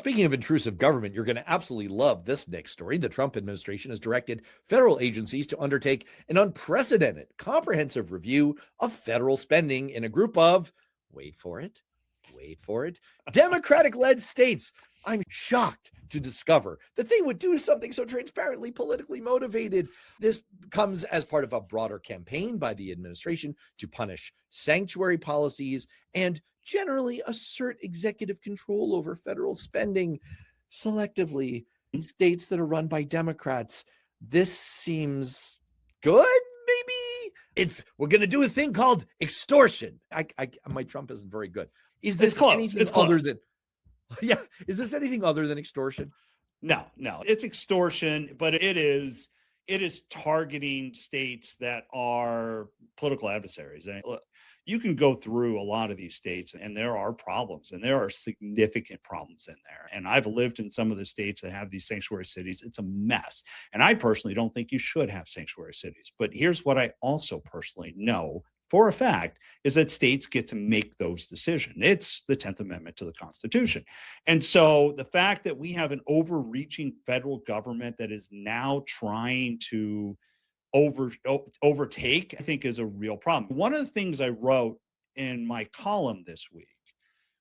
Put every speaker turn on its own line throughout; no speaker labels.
Speaking of intrusive government, you're going to absolutely love this next story. The Trump administration has directed federal agencies to undertake an unprecedented, comprehensive review of federal spending in a group of, wait for it, Democratic-led states. I'm shocked to discover that they would do something so transparently politically motivated. This comes as part of a broader campaign by the administration to punish sanctuary policies and generally assert executive control over federal spending selectively. States that are run by Democrats. This seems good, maybe? We're going to do a thing called extortion. My Trump isn't very good. Is this
close?
It's
close.
Other than, yeah. Is this anything other than extortion?
No, it's extortion, but it is targeting states that are political adversaries. And look, you can go through a lot of these states and there are problems, and there are significant problems in there. And I've lived in some of the states that have these sanctuary cities. It's a mess. And I personally don't think you should have sanctuary cities. But here's what I also personally know for a fact is that states get to make those decisions. It's the 10th Amendment to the Constitution. And so the fact that we have an overreaching federal government that is now trying to overtake, I think, is a real problem. One of the things I wrote in my column this week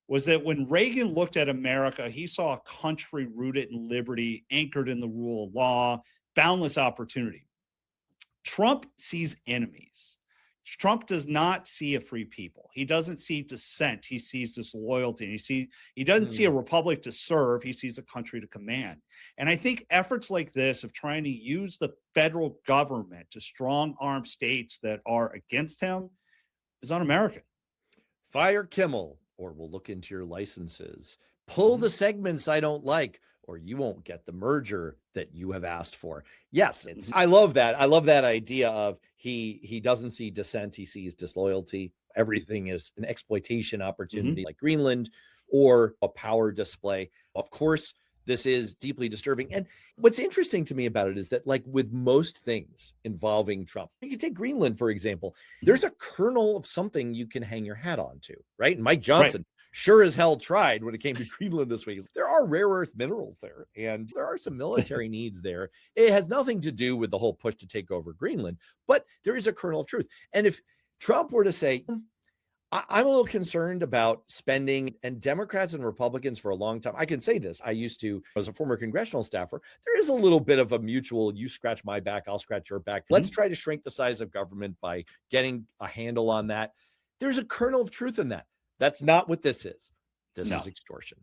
was that when Reagan looked at America, he saw a country rooted in liberty, anchored in the rule of law, boundless opportunity. Trump sees enemies. Trump does not see a free people. He doesn't see dissent. He sees disloyalty. And he doesn't see a republic to serve. He sees a country to command. And I think efforts like this of trying to use the federal government to strong arm states that are against him is un-American.
Fire Kimmel, or we'll look into your licenses. Pull the segments I don't like, or you won't get the merger that you have asked for. Yes, I love that. I love that idea of he doesn't see dissent, he sees disloyalty. Everything is an exploitation opportunity like Greenland or a power display. Of course, this is deeply disturbing. And what's interesting to me about it is that, like with most things involving Trump, you can take Greenland, for example, there's a kernel of something you can hang your hat on to, right? And Mike Johnson sure as hell tried when it came to Greenland this week. There are rare earth minerals there, and there are some military needs there. It has nothing to do with the whole push to take over Greenland, but there is a kernel of truth. And if Trump were to say, I'm a little concerned about spending, and Democrats and Republicans for a long time, I can say this, I used to, as a former congressional staffer, there is a little bit of a mutual, you scratch my back, I'll scratch your back. Let's try to shrink the size of government by getting a handle on that. There's a kernel of truth in that. That's not what this is. This is extortion.